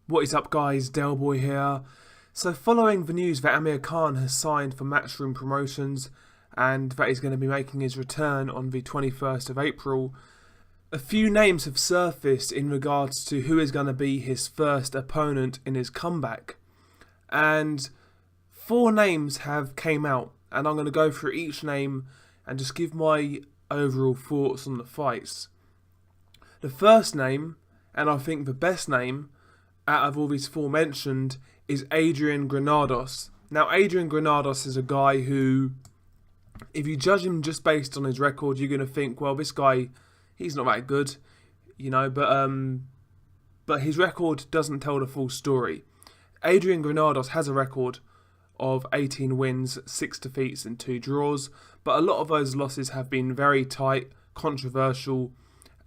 What is up, guys? Delboy here. So following the news that Amir Khan has signed for Matchroom Promotions and that he's going to be making his return on the 21st of April, a few names have surfaced in regards to who is going to be his first opponent in his comeback. And 4 names have came out, and I'm going to go through each name and just give my overall thoughts on the fights. The first name, and I think the best name out of all these 4 mentioned, is Adrian Granados. Now, Adrian Granados is a guy who, if you judge him just based on his record, you're going to think, well, this guy, he's not that good, but his record doesn't tell the full story. Adrian Granados has a record of 18 wins, 6 defeats and 2 draws, but a lot of those losses have been very tight, controversial,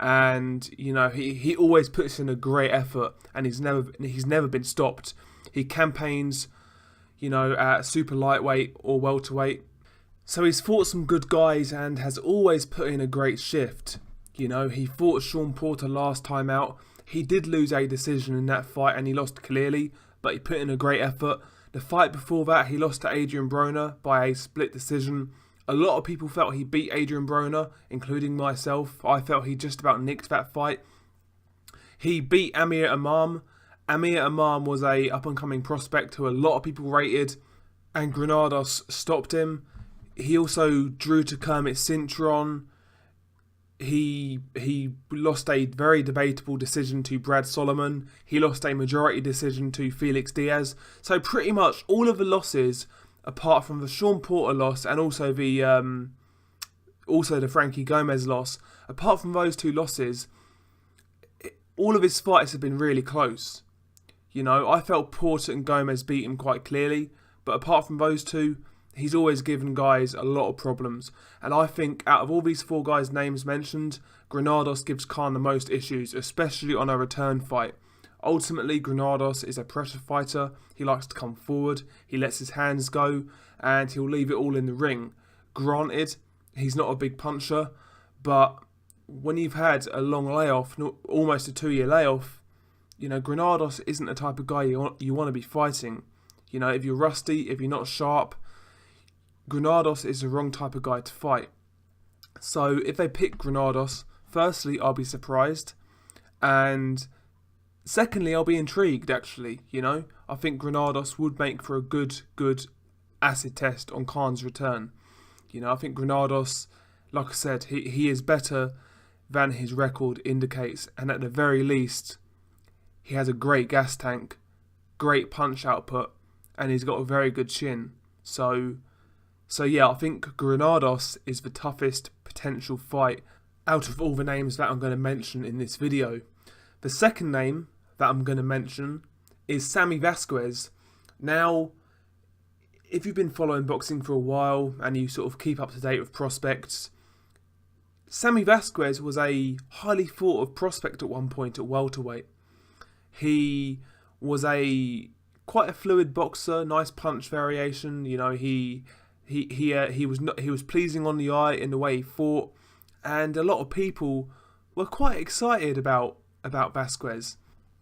and he always puts in a great effort, and he's never been stopped. He campaigns at super lightweight or welterweight, so he's fought some good guys and has always put in a great shift. He fought Sean Porter last time out. He did lose a decision in that fight and he lost clearly, but he put in a great effort. The fight before that, he lost to Adrian Broner by a split decision. A lot of people felt he beat Adrian Broner, including myself. I felt he just about nicked that fight. He beat Amir Imam. Amir Imam was a up-and-coming prospect who a lot of people rated, and Granados stopped him. He also drew to Kermit Cintron. He lost a very debatable decision to Brad Solomon. He lost a majority decision to Felix Diaz. So pretty much all of the losses, apart from the Sean Porter loss and also the Frankie Gomez loss, apart from those 2 losses, all of his fights have been really close. I felt Porter and Gomez beat him quite clearly, but apart from those 2, he's always given guys a lot of problems. And I think out of all these 4 guys' names mentioned, Granados gives Khan the most issues, especially on a return fight. Ultimately, Granados is a pressure fighter. He likes to come forward, he lets his hands go, and he'll leave it all in the ring. Granted, he's not a big puncher, but when you've had a long layoff, almost a 2-year layoff, Granados isn't the type of guy you want to be fighting. If you're rusty, if you're not sharp, Granados is the wrong type of guy to fight. So if they pick Granados, firstly, I'll be surprised, and secondly, I'll be intrigued, actually. I think Granados would make for a good acid test on Khan's return. I think Granados, like I said, he is better than his record indicates, and at the very least, he has a great gas tank, great punch output, and he's got a very good chin. So yeah, I think Granados is the toughest potential fight out of all the names that I'm going to mention in this video. The second name that I'm going to mention is Sammy Vasquez. Now, if you've been following boxing for a while and you sort of keep up to date with prospects, Sammy Vasquez was a highly thought of prospect at one point at welterweight. He was quite a fluid boxer, nice punch variation. He was pleasing on the eye in the way he fought, and a lot of people were quite excited about Vasquez.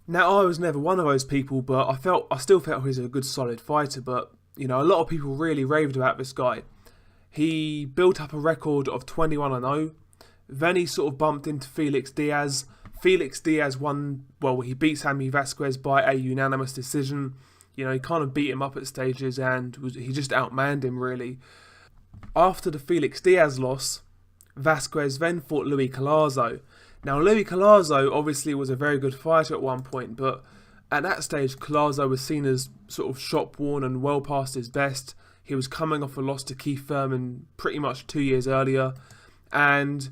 Now, I was never one of those people, but I still felt he was a good solid fighter. But a lot of people really raved about this guy. He built up a record of 21-0. Then he sort of bumped into Felix Diaz. Felix Diaz won. Well, he beat Sammy Vasquez by a unanimous decision. He kind of beat him up at stages, and he just outmanned him, really. After the Felix Diaz loss, Vasquez then fought Louis Collazo. Now, Louis Collazo obviously was a very good fighter at one point, but at that stage, Collazo was seen as sort of shop-worn and well past his best. He was coming off a loss to Keith Thurman pretty much 2 years earlier, and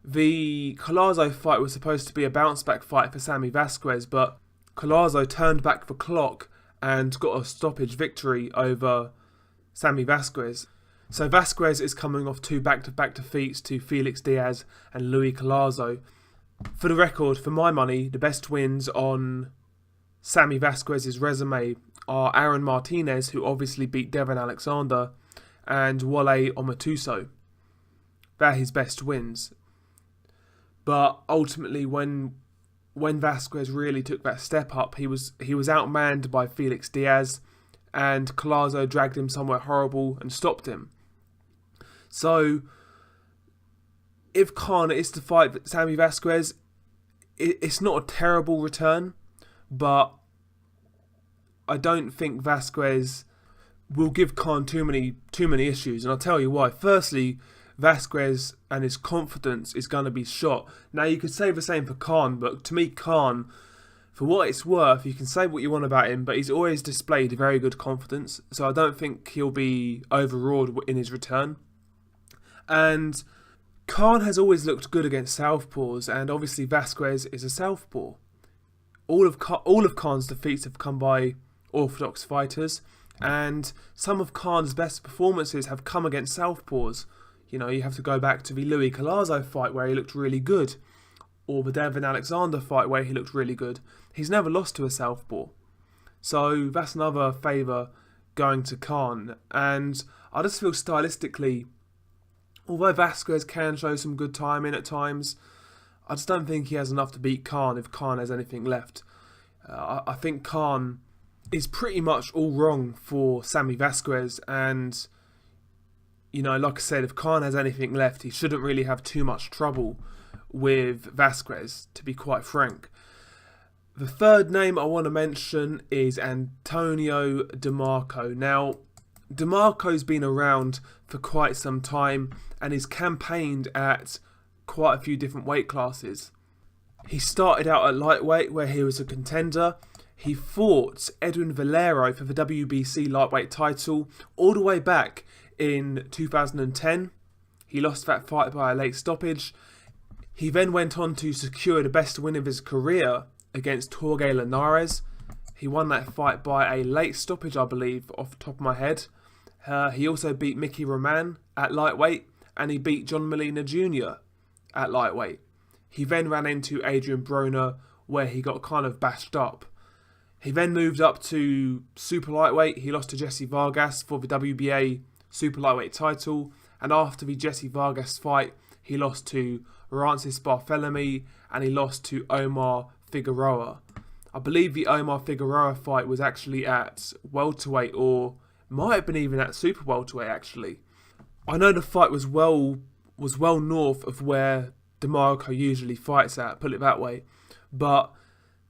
the Collazo fight was supposed to be a bounce-back fight for Sammy Vasquez, but Collazo turned back the clock and got a stoppage victory over Sammy Vasquez. So Vasquez is coming off 2 back-to-back defeats to Felix Diaz and Louis Collazo. For the record, for my money, the best wins on Sammy Vasquez's resume are Aaron Martinez, who obviously beat Devon Alexander, and Wale Omatuso. They're his best wins. But ultimately, when when Vasquez really took that step up, he was outmanned by Felix Diaz, and Collazo dragged him somewhere horrible and stopped him. So, if Khan is to fight Sammy Vasquez, it's not a terrible return, but I don't think Vasquez will give Khan too many issues, and I'll tell you why. Firstly, Vasquez and his confidence is going to be shot. Now, you could say the same for Khan, but to me, Khan, for what it's worth, you can say what you want about him, but he's always displayed very good confidence, so I don't think he'll be overawed in his return. And Khan has always looked good against southpaws, and obviously Vasquez is a southpaw. All of Khan's defeats have come by orthodox fighters, and some of Khan's best performances have come against southpaws. You know, you have to go back to the Louis Collazo fight where he looked really good, or the Devin Alexander fight where he looked really good. He's never lost to a southpaw. So that's another favour going to Khan. And I just feel stylistically, although Vasquez can show some good timing at times, I just don't think he has enough to beat Khan if Khan has anything left. I think Khan is pretty much all wrong for Sammy Vasquez, and you know, like I said, if Khan has anything left, he shouldn't really have too much trouble with Vasquez, to be quite frank. The third name I want to mention is Antonio DeMarco. Now, DeMarco's been around for quite some time and he's campaigned at quite a few different weight classes. He started out at lightweight, where he was a contender. He fought Edwin Valero for the WBC lightweight title all the way back in 2010. He lost that fight by a late stoppage. He then went on to secure the best win of his career against Jorge Linares. He won that fight by a late stoppage, I believe, off the top of my head. He also beat Mickey Roman at lightweight, and he beat John Molina Jr. at lightweight. He then ran into Adrian Broner, where he got kind of bashed up. He then moved up to super lightweight. He lost to Jesse Vargas for the WBA super lightweight title, and after the Jesse Vargas fight, he lost to Rancis Barthelemy and he lost to Omar Figueroa. I believe the Omar Figueroa fight was actually at welterweight, or might have been even at super welterweight actually. I know the fight was well north of where DeMarco usually fights at, put it that way. But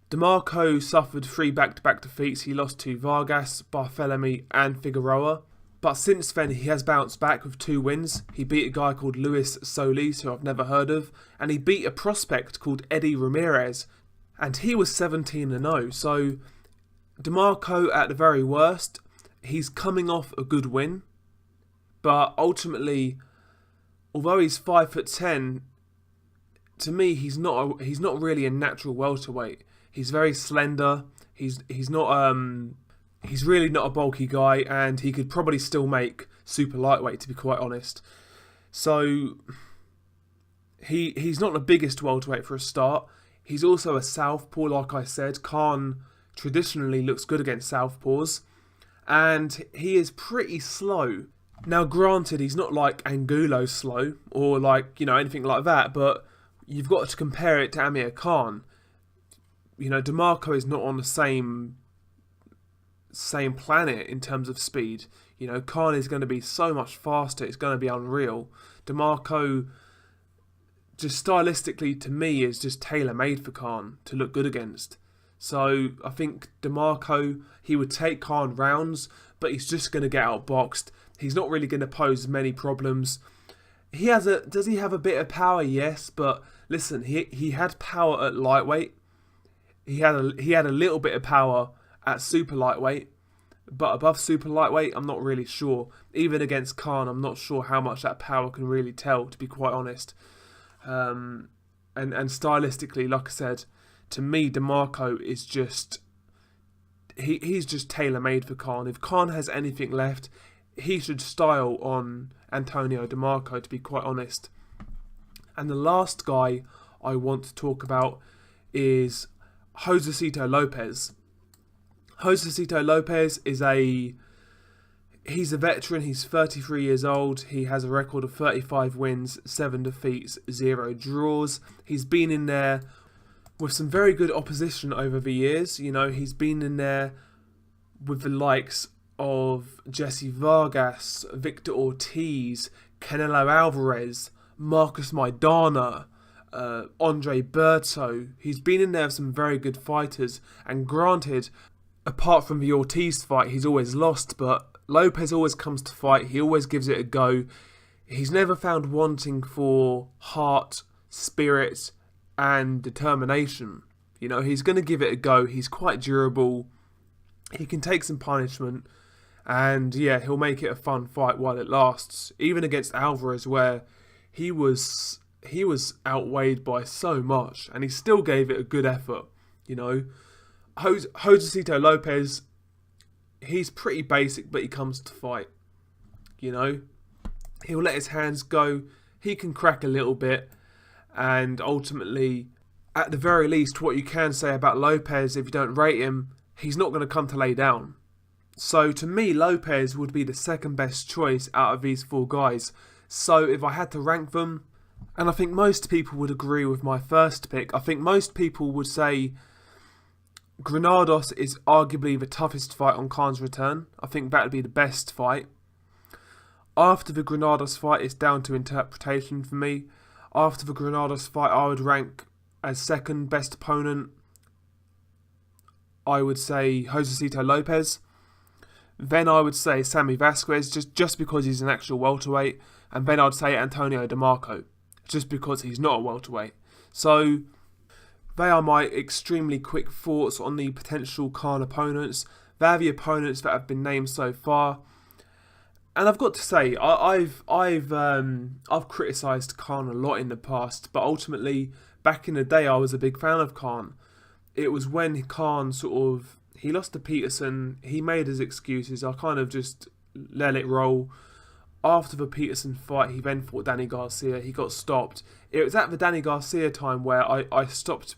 DeMarco suffered 3 back-to-back defeats. He lost to Vargas, Barthelemy and Figueroa. But since then, he has bounced back with 2 wins. He beat a guy called Luis Solis, who I've never heard of. And he beat a prospect called Eddie Ramirez. And he was 17-0. So DeMarco, at the very worst, he's coming off a good win. But ultimately, although he's 5'10", to me, he's not really a natural welterweight. He's very slender. He's really not a bulky guy, and he could probably still make super lightweight, to be quite honest. So he's not the biggest welterweight for a start. He's also a southpaw, like I said. Khan traditionally looks good against southpaws, and he is pretty slow. Now, granted, he's not like Angulo slow or like, you know, anything like that, but you've got to compare it to Amir Khan. You know, DeMarco is not on the same planet in terms of speed. You know, Khan is going to be so much faster. It's going to be unreal. DeMarco, just stylistically, to me, is just tailor-made for Khan to look good against. So I think DeMarco, he would take Khan rounds, but he's just going to get outboxed. He's not really going to pose many problems. Does he have a bit of power? Yes, but listen, he had power at lightweight. He had a little bit of power at super lightweight, but above super lightweight, I'm not really sure. Even against Khan, I'm not sure how much that power can really tell, to be quite honest. And stylistically, like I said, to me, DeMarco is just he's just tailor-made for Khan. If Khan has anything left, he should style on Antonio DeMarco, to be quite honest. And the last guy I want to talk about is Josecito Lopez. Josecito Lopez he's a veteran. He's 33 years old. He has a record of 35 wins, 7 defeats, 0 draws. He's been in there with some very good opposition over the years. You know, he's been in there with the likes of Jesse Vargas, Victor Ortiz, Canelo Alvarez, Marcus Maidana, Andre Berto. He's been in there with some very good fighters, and granted, apart from the Ortiz fight, he's always lost, but Lopez always comes to fight, he always gives it a go. He's never found wanting for heart, spirit, and determination. You know, he's going to give it a go. He's quite durable. He can take some punishment. And yeah, he'll make it a fun fight while it lasts. Even against Alvarez, where he was outweighed by so much, and he still gave it a good effort. You know, Josecito Lopez, he's pretty basic, but he comes to fight. You know, he'll let his hands go. He can crack a little bit, and ultimately, at the very least, what you can say about Lopez, if you don't rate him, he's not going to come to lay down. So to me, Lopez would be the second best choice out of these four guys. So if I had to rank them, and I think most people would agree with my first pick, I think most people would say Granados is arguably the toughest fight on Khan's return. I think that would be the best fight. After the Granados fight, it's down to interpretation for me. After the Granados fight, I would rank as second best opponent, I would say Josecito Lopez. Then I would say Sammy Vasquez, just because he's an actual welterweight. And then I'd say Antonio DeMarco, just because he's not a welterweight. So they are my extremely quick thoughts on the potential Khan opponents. They're the opponents that have been named so far. And I've got to say, I've criticised Khan a lot in the past, but ultimately, back in the day, I was a big fan of Khan. It was when Khan he lost to Peterson, he made his excuses, I kind of just let it roll. After the Peterson fight, he then fought Danny Garcia, he got stopped. It was at the Danny Garcia time where I stopped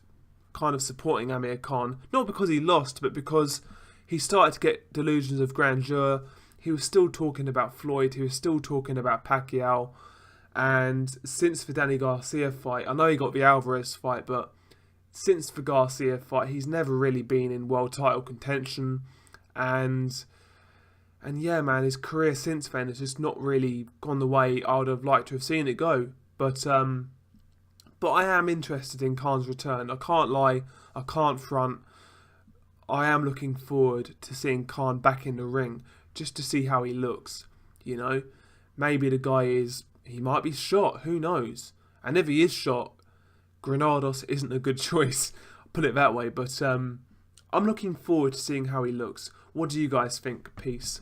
kind of supporting Amir Khan, not because he lost, but because he started to get delusions of grandeur. He was still talking about Floyd, he was still talking about Pacquiao, and since the Danny Garcia fight, I know he got the Alvarez fight, but since the Garcia fight, he's never really been in world title contention, and yeah, man, his career since then has just not really gone the way I would have liked to have seen it go. But I am interested in Khan's return. I can't lie, I can't front. I am looking forward to seeing Khan back in the ring, just to see how he looks. You know, maybe the guy he might be shot, who knows? And if he is shot, Granados isn't a good choice, put it that way. But I'm looking forward to seeing how he looks. What do you guys think? Peace.